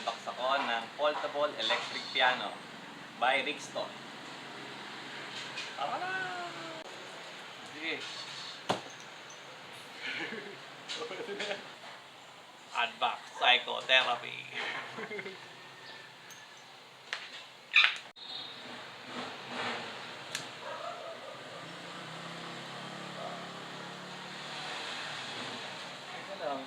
mag-unbox ako ng foldable electric piano by Rixton. Tara na! Sige. Unbox Psychotherapy. Ito lang.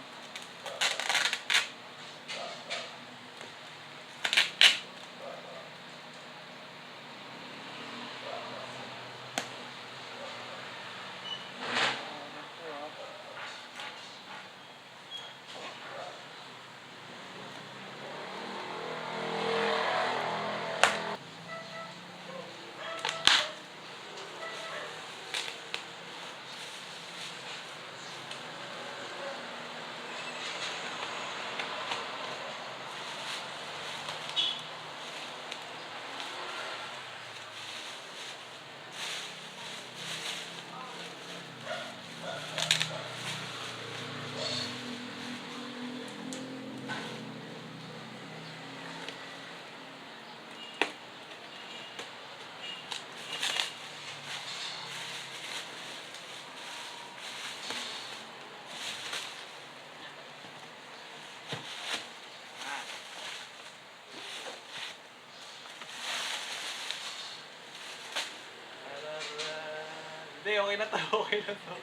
Hindi, okay na to. Okay na to.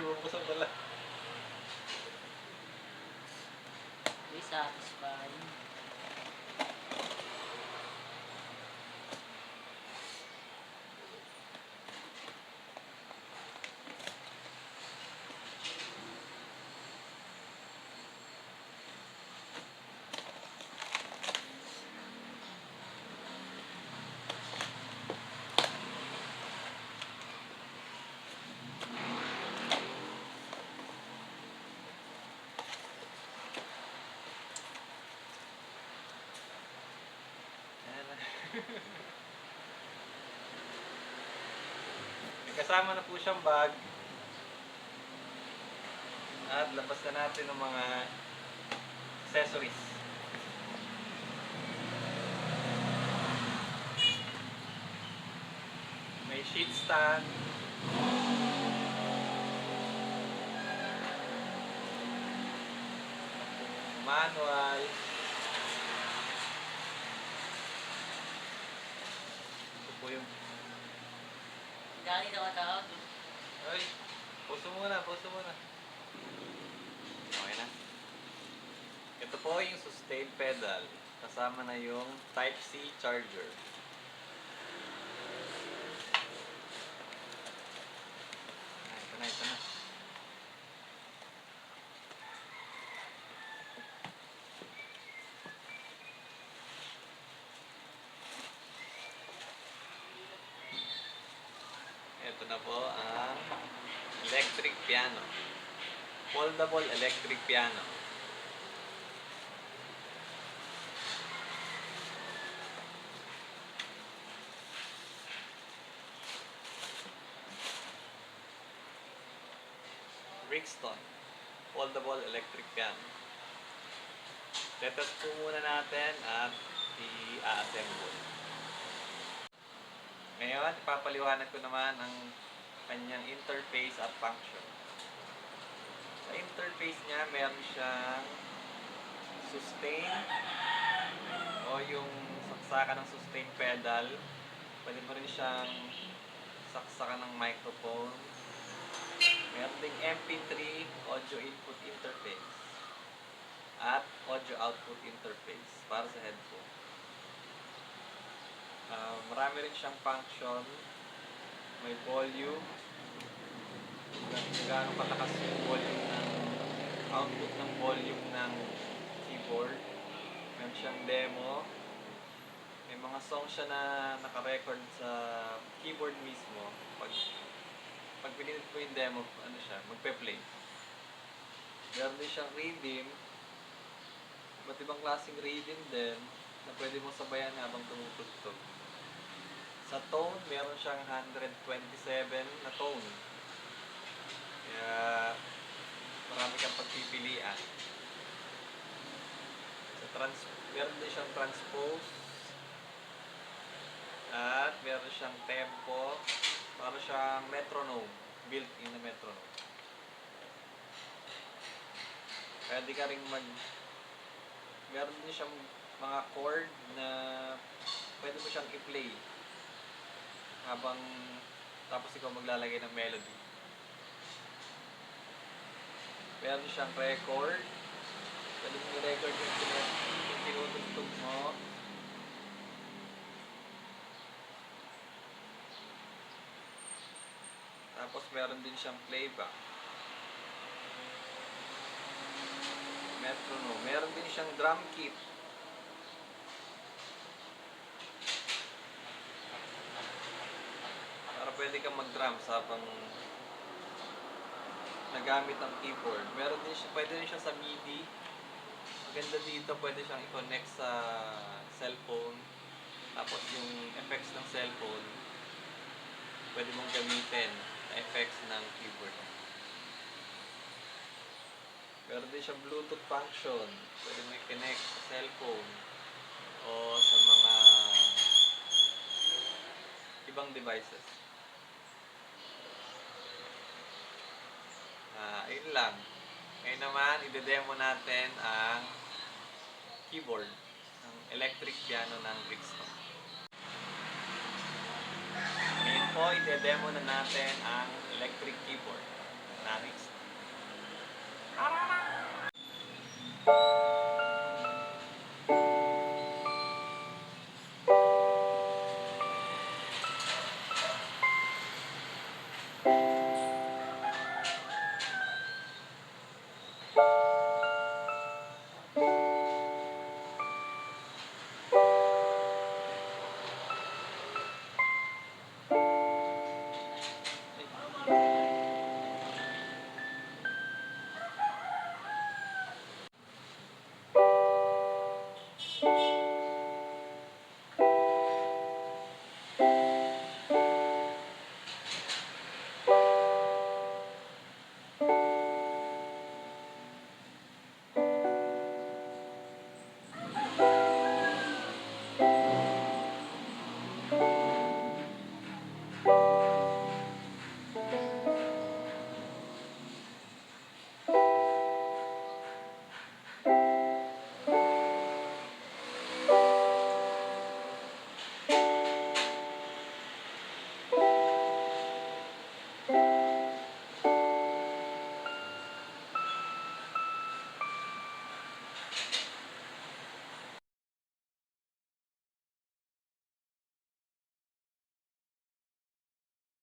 Bubuksan pala. Hindi satisfying. May kasama na po siyang bag. At labas na natin ng mga accessories. May sheet stand. Manual. Ito po yung... Galing na matawag. Ay, puso muna, puso muna. Okay na. Ito po yung sustain pedal. Kasama na yung Type-C charger. Ito na, ito na. Ito na po ang electric piano. Foldable electric piano. Rixton. Foldable electric piano. Tetest po muna natin at i-assemble. Ngayon, ipapaliwanag ko naman ang kanyang interface at function. Sa interface niya, meron siyang sustain o yung saksakan ng sustain pedal. Pwede mo rin siyang saksakan ng microphone. Meron ding MP3 audio input interface at audio output interface para sa headphone. Marami rin siyang function. May volume. Gaano katakas yung volume ng output ng volume ng keyboard. Meron siyang demo. May mga songs siya na naka-record sa keyboard mismo. Pag pinindot mo yung demo, ano siya, magpe-play. Meron din siyang rhythm. Iba't ibang klaseng rhythm din na pwede mong sabayan habang tumutugtog. Sa tone, meron siyang 127 na tone. Kaya marami kang pagpipilian. Meron din siyang transpose. At meron siyang tempo. Para siyang metronome. Built-in na metronome. Pwede ka rin meron din siyang mga chord na pwede mo siyang i-play habang tapos ikaw maglalagay ng melody. Meron siyang record. Pwede mo i-record yung tinutugtog mo. Tapos meron din siyang playback. Metronome. Meron din siyang drum kit. Para pwede kang mag-drums habang nagamit ang keyboard. Pwede din siya sa MIDI. Maganda dito, pwede siyang i-connect sa cellphone. Tapos yung effects ng cellphone, pwede mong gamitin na effects ng keyboard. Meron din siyang Bluetooth function. Pwede mo i-connect sa cellphone o sa mga ibang devices. Ayun lang. Ngayon naman, i-demo natin ang keyboard ng electric piano ng Brixton. Ngayon po, i-demo na natin ang electric keyboard na Brixton.